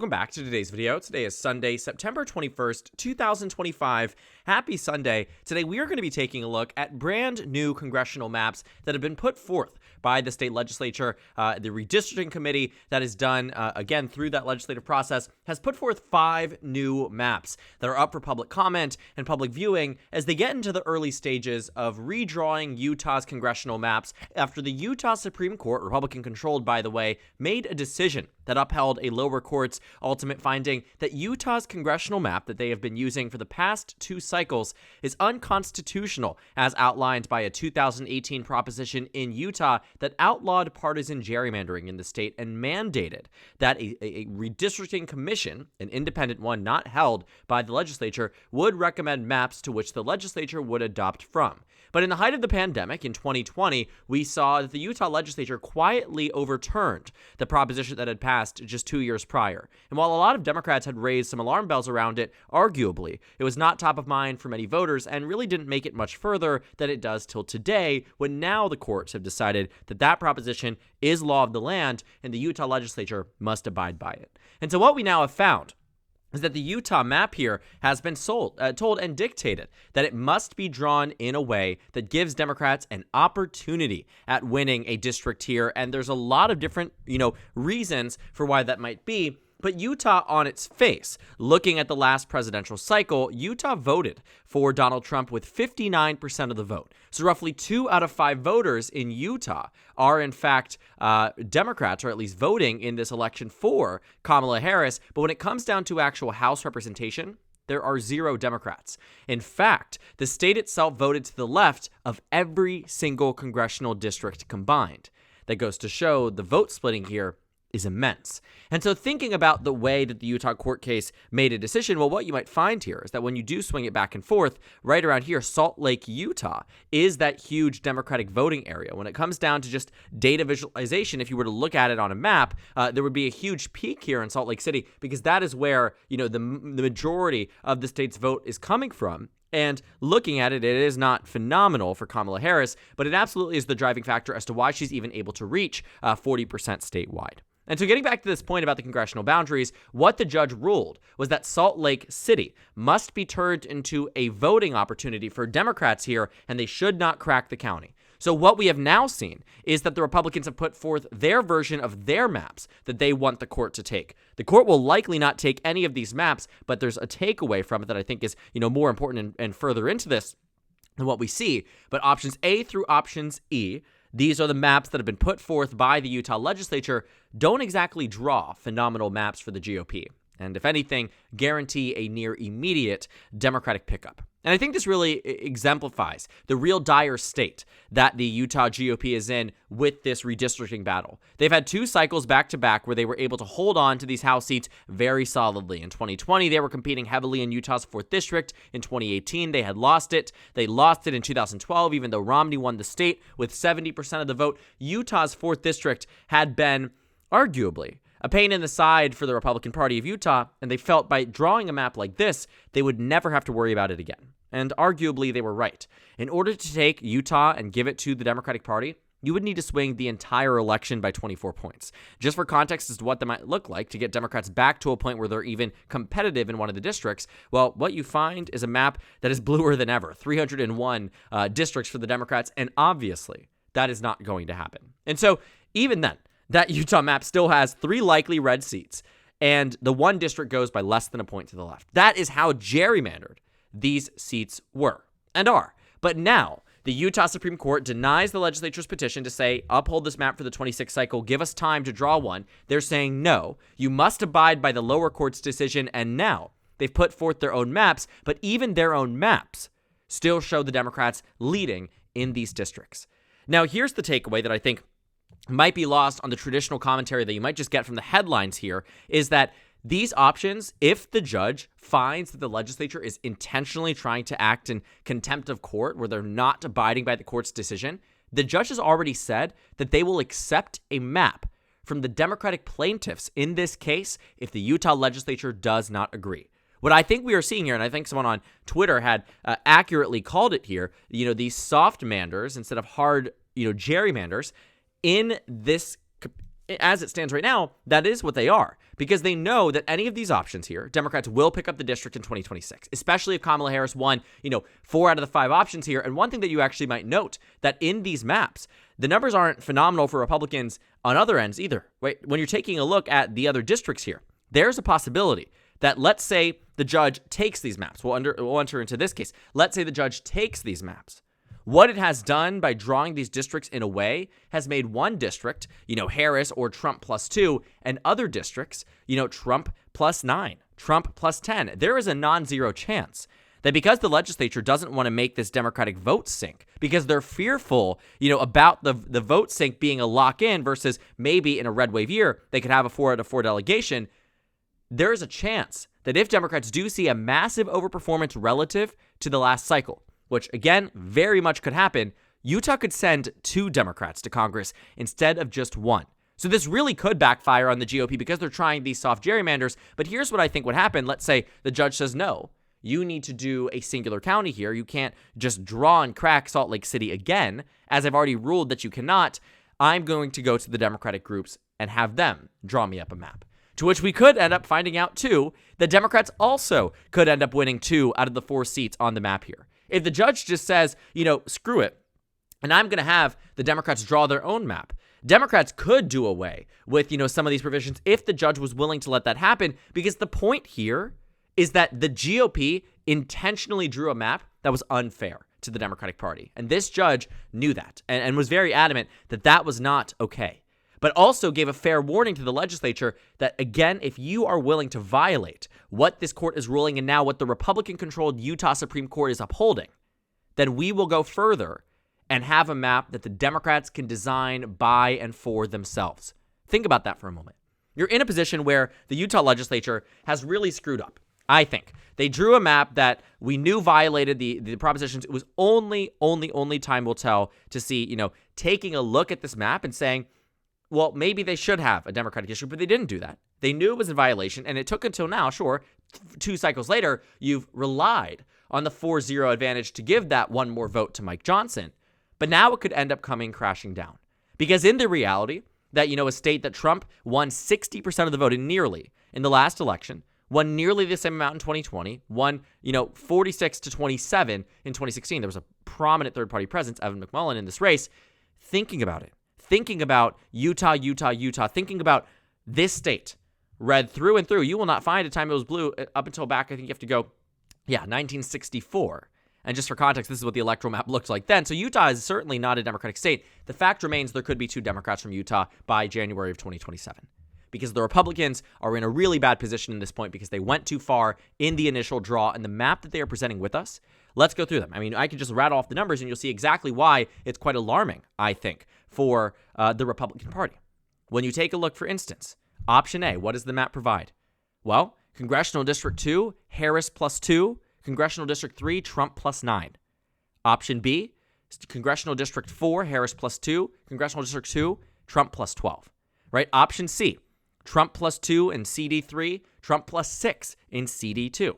Welcome back to today's video. Today is Sunday, September 21st, 2025. Happy Sunday. Today we are going to be taking a look at brand new congressional maps that have been put forth by the state legislature. The redistricting committee that is done, again, through that legislative process has put forth 5 new maps that are up for public comment and public viewing as they get into the early stages of redrawing Utah's congressional maps after the Utah Supreme Court, Republican controlled by the way, made a decision that upheld a lower court's ultimate finding that Utah's congressional map that they have been using for the past 2 cycles is unconstitutional, as outlined by a 2018 proposition in Utah that outlawed partisan gerrymandering in the state and mandated that a redistricting commission, an independent one not held by the legislature, would recommend maps to which the legislature would adopt from. But in the height of the pandemic in 2020, we saw that the Utah legislature quietly overturned the proposition that had passed just 2 years prior. And while a lot of Democrats had raised some alarm bells around it, arguably, it was not top of mind for many voters and really didn't make it much further than it does till today, when now the courts have decided that that proposition is law of the land and the Utah legislature must abide by it. And so what we now have found is that the Utah map here has been told and dictated that it must be drawn in a way that gives Democrats an opportunity at winning a district here. And there's a lot of different, reasons for why that might be. But Utah on its face, looking at the last presidential cycle, Utah voted for Donald Trump with 59% of the vote. So roughly 2 out of 5 voters in Utah are in fact Democrats, or at least voting in this election for Kamala Harris. But when it comes down to actual House representation, there are 0 Democrats. In fact, the state itself voted to the left of every single congressional district combined. That goes to show the vote splitting here is immense. And so thinking about the way that the Utah court case made a decision, well, what you might find here is that when you do swing it back and forth, right around here, Salt Lake, Utah, is that huge Democratic voting area. When it comes down to just data visualization, if you were to look at it on a map, there would be a huge peak here in Salt Lake City, because that is where, the majority of the state's vote is coming from. And looking at it, it is not phenomenal for Kamala Harris, but it absolutely is the driving factor as to why she's even able to reach 40% statewide. And so getting back to this point about the congressional boundaries, what the judge ruled was that Salt Lake City must be turned into a voting opportunity for Democrats here, and they should not crack the county. So what we have now seen is that the Republicans have put forth their version of their maps that they want the court to take. The court will likely not take any of these maps, but there's a takeaway from it that I think is, more important and further into this than what we see. But options A through options E, these are the maps that have been put forth by the Utah legislature, don't exactly draw phenomenal maps for the GOP. And if anything, guarantee a near immediate Democratic pickup. And I think this really exemplifies the real dire state that the Utah GOP is in with this redistricting battle. They've had 2 cycles back-to-back where they were able to hold on to these House seats very solidly. In 2020, they were competing heavily in Utah's 4th District. In 2018, they had lost it. They lost it in 2012, even though Romney won the state with 70% of the vote. Utah's 4th District had been, arguably, a pain in the side for the Republican Party of Utah, and they felt by drawing a map like this, they would never have to worry about it again. And arguably, they were right. In order to take Utah and give it to the Democratic Party, you would need to swing the entire election by 24 points. Just for context as to what that might look like to get Democrats back to a point where they're even competitive in one of the districts, well, what you find is a map that is bluer than ever, 301 districts for the Democrats, and obviously, that is not going to happen. And so, even then, that Utah map still has 3 likely red seats, and the one district goes by less than a point to the left. That is how gerrymandered these seats were and are. But now, the Utah Supreme Court denies the legislature's petition to say, uphold this map for the 26th cycle, give us time to draw one. They're saying, no, you must abide by the lower court's decision, and now they've put forth their own maps, but even their own maps still show the Democrats leading in these districts. Now, here's the takeaway that I think might be lost on the traditional commentary that you might just get from the headlines here, is that these options, if the judge finds that the legislature is intentionally trying to act in contempt of court, where they're not abiding by the court's decision, the judge has already said that they will accept a map from the Democratic plaintiffs in this case if the Utah legislature does not agree. What I think we are seeing here, and I think someone on Twitter had accurately called it here, these soft manders instead of hard, gerrymanders in this as it stands right now, that is what they are, because they know that any of these options here, Democrats will pick up the district in 2026, especially if Kamala Harris won, 4 out of the 5 options here. And one thing that you actually might note that in these maps, the numbers aren't phenomenal for Republicans on other ends either. Right? When you're taking a look at the other districts here, there's a possibility that, let's say the judge takes these maps. We'll enter into this case. Let's say the judge takes these maps. What it has done by drawing these districts in a way has made one district, Harris or Trump +2, and other districts, Trump +9, Trump +10. There is a non-zero chance that because the legislature doesn't want to make this Democratic vote sink, because they're fearful, about the vote sink being a lock-in versus maybe in a red wave year, they could have a 4 out of 4 delegation. There is a chance that if Democrats do see a massive overperformance relative to the last cycle, which, again, very much could happen, Utah could send 2 Democrats to Congress instead of just 1. So this really could backfire on the GOP because they're trying these soft gerrymanders. But here's what I think would happen. Let's say the judge says, no, you need to do a singular county here. You can't just draw and crack Salt Lake City again, as I've already ruled that you cannot. I'm going to go to the Democratic groups and have them draw me up a map. To which we could end up finding out, too, that Democrats also could end up winning 2 out of the 4 seats on the map here. If the judge just says, screw it, and I'm going to have the Democrats draw their own map, Democrats could do away with, some of these provisions if the judge was willing to let that happen, because the point here is that the GOP intentionally drew a map that was unfair to the Democratic Party. And this judge knew that and was very adamant that that was not okay, but also gave a fair warning to the legislature that, again, if you are willing to violate what this court is ruling and now what the Republican-controlled Utah Supreme Court is upholding, then we will go further and have a map that the Democrats can design by and for themselves. Think about that for a moment. You're in a position where the Utah legislature has really screwed up, I think. They drew a map that we knew violated the propositions. It was only time will tell to see, taking a look at this map and saying, well, maybe they should have a Democratic district, but they didn't do that. They knew it was in violation, and it took until now, sure, 2 cycles later, you've relied on the 4-0 advantage to give that one more vote to Mike Johnson. But now it could end up coming crashing down. Because in the reality that, a state that Trump won 60% of the vote nearly in the last election, won nearly the same amount in 2020, won, 46 to 27 in 2016. There was a prominent third-party presence, Evan McMullin, in this race. Thinking about it. Thinking about Utah, thinking about this state, red through and through. You will not find a time it was blue up until back, I think you have to go, 1964. And just for context, this is what the electoral map looked like then. So Utah is certainly not a Democratic state. The fact remains there could be 2 Democrats from Utah by January of 2027. Because the Republicans are in a really bad position in this point because they went too far in the initial draw, and the map that they are presenting with us, let's go through them. I mean, I could just rattle off the numbers and you'll see exactly why it's quite alarming, I think, for the Republican Party. When you take a look, for instance, option A, what does the map provide? Well, Congressional District 2, Harris +2, Congressional District 3, Trump +9. Option B, Congressional District 4, Harris +2, Congressional District 2, Trump +12. Right? Option C, Trump +2 in CD3, Trump +6 in CD2.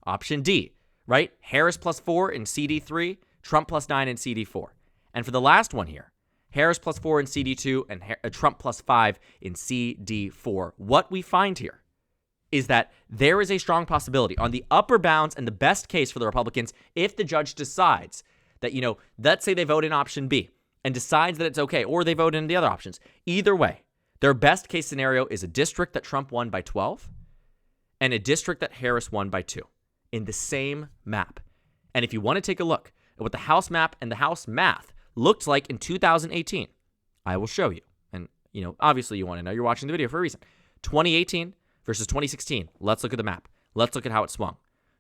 Option D, right? Harris +4 in CD3, Trump +9 in CD4. And for the last one here, Harris +4 in CD2 and Trump +5 in CD4. What we find here is that there is a strong possibility on the upper bounds and the best case for the Republicans if the judge decides that, let's say they vote in option B and decides that it's okay, or they vote in the other options. Either way, their best case scenario is a district that Trump won by 12 and a district that Harris won by 2 in the same map. And if you want to take a look at what the House map and the House math looked like in 2018, I will show you. And, obviously you want to know. You're watching the video for a reason. 2018 versus 2016. Let's look at the map. Let's look at how it swung.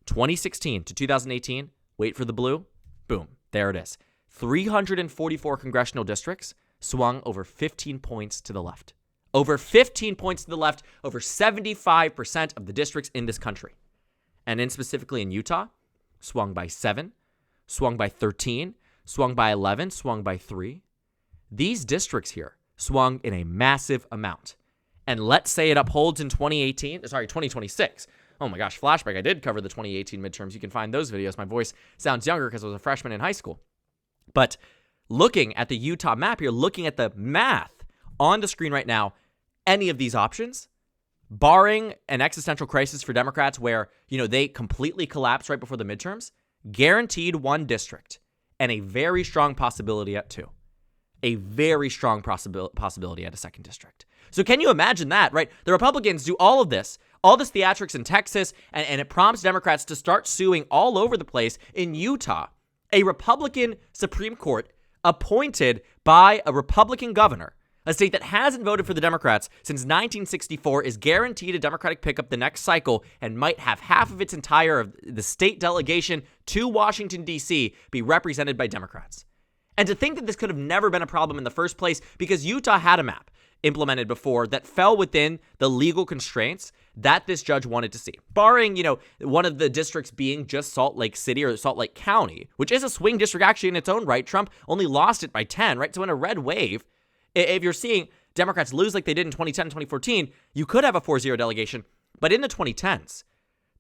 2016 to 2018, wait for the blue. Boom, there it is. 344 congressional districts swung over 15 points to the left. Over 15 points to the left, over 75% of the districts in this country. And then specifically in Utah, swung by 7, swung by 13, swung by 11, swung by 3. These districts here swung in a massive amount. And let's say it upholds in 2026. Oh my gosh, flashback. I did cover the 2018 midterms. You can find those videos. My voice sounds younger because I was a freshman in high school. But looking at the Utah map here, looking at the math on the screen right now, any of these options, barring an existential crisis for Democrats where, they completely collapse right before the midterms, guaranteed one district and a very strong possibility at two. A very strong possibility at a second district. So can you imagine that, right? The Republicans do all this theatrics in Texas, and it prompts Democrats to start suing all over the place in Utah. A Republican Supreme Court appointed by a Republican governor, a state that hasn't voted for the Democrats since 1964, is guaranteed a Democratic pickup the next cycle and might have half of its entire the state delegation to Washington, D.C. be represented by Democrats. And to think that this could have never been a problem in the first place because Utah had a map implemented before that fell within the legal constraints that this judge wanted to see. Barring, one of the districts being just Salt Lake City or Salt Lake County, which is a swing district actually in its own right. Trump only lost it by 10, right? So in a red wave, if you're seeing Democrats lose like they did in 2010, 2014, you could have a 4-0 delegation. But in the 2010s,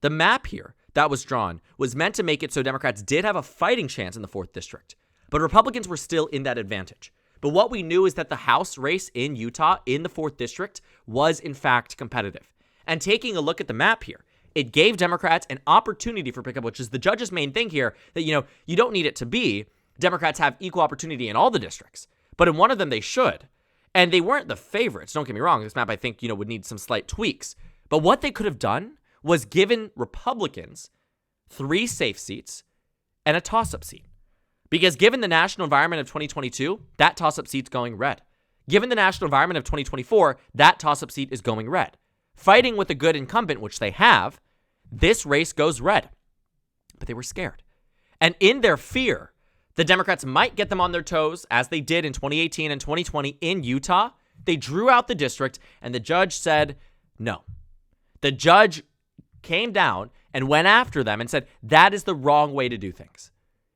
the map here that was drawn was meant to make it so Democrats did have a fighting chance in the 4th district. But Republicans were still in that advantage. But what we knew is that the House race in Utah in the 4th district was in fact competitive. And taking a look at the map here, it gave Democrats an opportunity for pickup, which is the judge's main thing here, that, you don't need it to be Democrats have equal opportunity in all the districts. But in one of them, they should. And they weren't the favorites. Don't get me wrong. This map, I think, would need some slight tweaks. But what they could have done was given Republicans 3 safe seats and a toss-up seat. Because given the national environment of 2022, that toss-up seat's going red. Given the national environment of 2024, that toss-up seat is going red. Fighting with a good incumbent, which they have, this race goes red. But they were scared. And in their fear, the Democrats might get them on their toes, as they did in 2018 and 2020 in Utah. They drew out the district, and the judge said no. The judge came down and went after them and said, that is the wrong way to do things.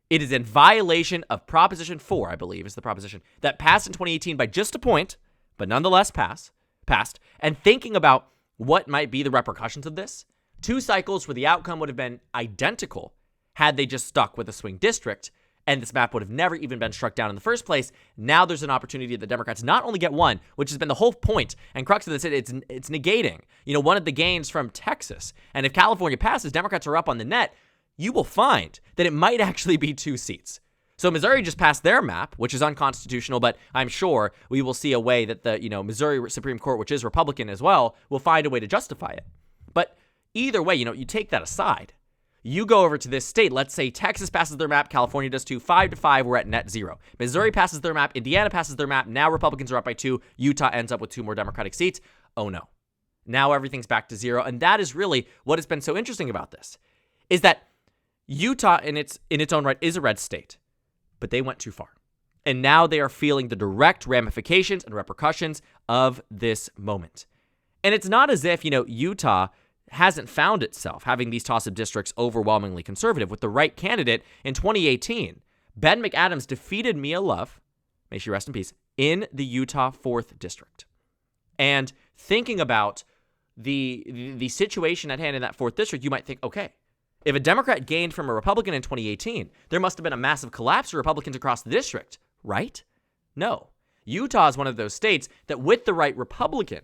It is in violation of Proposition 4, I believe, is the proposition that passed in 2018 by just a point, but nonetheless passed. And thinking about what might be the repercussions of this, 2 cycles where the outcome would have been identical had they just stuck with a swing district, and this map would have never even been struck down in the first place. Now there's an opportunity that the Democrats not only get one, which has been the whole point and crux of this, it's negating, one of the gains from Texas. And if California passes, Democrats are up on the net. You will find that it might actually be 2 seats. So Missouri just passed their map, which is unconstitutional, but I'm sure we will see a way that the, Missouri Supreme Court, which is Republican as well, will find a way to justify it. But either way, you take that aside. You go over to this state. Let's say Texas passes their map, California does too. 5-5, we're at net 0. Missouri passes their map, Indiana passes their map. Now Republicans are up by 2. Utah ends up with 2 more Democratic seats. Oh no. Now everything's back to 0. And that is really what has been so interesting about this, is that Utah in its own right is a red state, but they went too far. And now they are feeling the direct ramifications and repercussions of this moment. And it's not as if, Utah hasn't found itself having these toss-up districts overwhelmingly conservative. With the right candidate in 2018, Ben McAdams defeated Mia Love, may she rest in peace, in the Utah 4th district. And thinking about the situation at hand in that 4th district, you might think, okay, if a Democrat gained from a Republican in 2018, there must have been a massive collapse of Republicans across the district, right? No. Utah is one of those states that with the right Republican,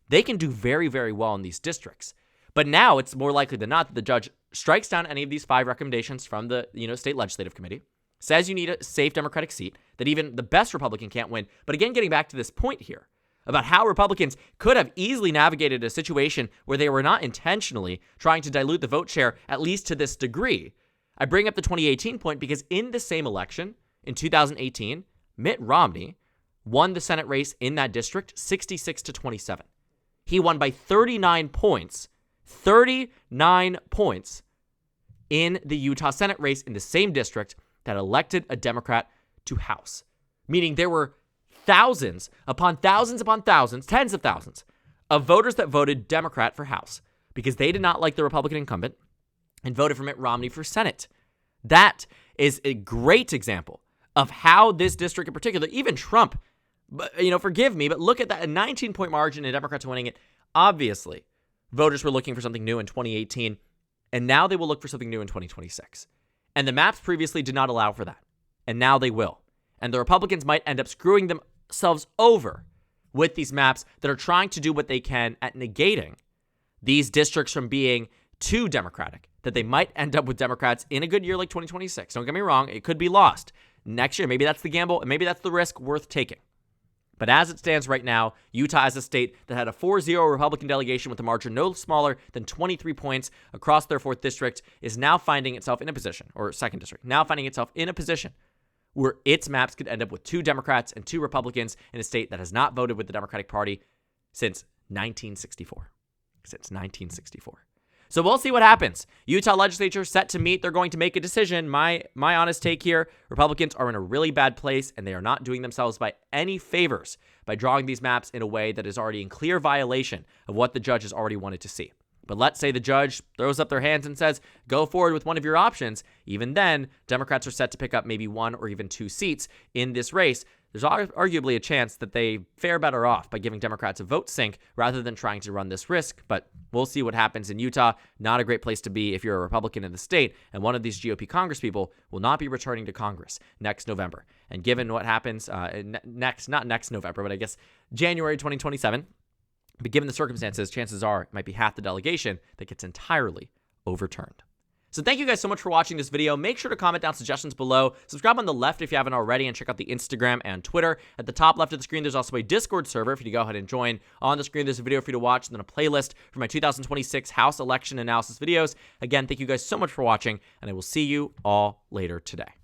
they can do very, very well in these districts. But now it's more likely than not that the judge strikes down any of these 5 recommendations from the state legislative committee, says you need a safe Democratic seat, that even the best Republican can't win. But again, getting back to this point here about how Republicans could have easily navigated a situation where they were not intentionally trying to dilute the vote share, at least to this degree. I bring up the 2018 point because in the same election, in 2018, Mitt Romney won the Senate race in that district 66-27. He won by 39 points in the Utah Senate race in the same district that elected a Democrat to House. Meaning there were thousands upon thousands upon thousands, tens of thousands of voters that voted Democrat for House because they did not like the Republican incumbent and voted for Mitt Romney for Senate. That is a great example of how this district in particular, even Trump, forgive me, but look at that, a 19-point margin and Democrats winning it. Obviously, voters were looking for something new in 2018, and now they will look for something new in 2026. And the maps previously did not allow for that, and now they will. And the Republicans might end up screwing themselves over with these maps that are trying to do what they can at negating these districts from being too Democratic, that they might end up with Democrats in a good year like 2026. Don't get me wrong, it could be lost next year. Maybe that's the gamble, and maybe that's the risk worth taking. But as it stands right now, Utah is a state that had a 4-0 Republican delegation with a margin no smaller than 23 points across their 4th district, is now finding itself in a position, or 2nd district, now finding itself in a position where its maps could end up with 2 Democrats and 2 Republicans in a state that has not voted with the Democratic Party since 1964. Since 1964. So we'll see what happens. Utah legislature set to meet. They're going to make a decision. My honest take here, Republicans are in a really bad place, and they are not doing themselves by any favors by drawing these maps in a way that is already in clear violation of what the judge has already wanted to see. But let's say the judge throws up their hands and says, go forward with one of your options. Even then, Democrats are set to pick up maybe 1 or even 2 seats in this race. There's arguably a chance that they fare better off by giving Democrats a vote sink rather than trying to run this risk. But we'll see what happens in Utah. Not a great place to be if you're a Republican in the state, and one of these GOP congresspeople will not be returning to Congress next November. And given what happens not next November, but I guess January 2027, but given the circumstances, chances are it might be half the delegation that gets entirely overturned. So thank you guys so much for watching this video. Make sure to comment down suggestions below. Subscribe on the left if you haven't already, and check out the Instagram and Twitter. At the top left of the screen, there's also a Discord server for you to go ahead and join. On the screen, there's a video for you to watch, and then a playlist for my 2026 House election analysis videos. Again, thank you guys so much for watching, and I will see you all later today.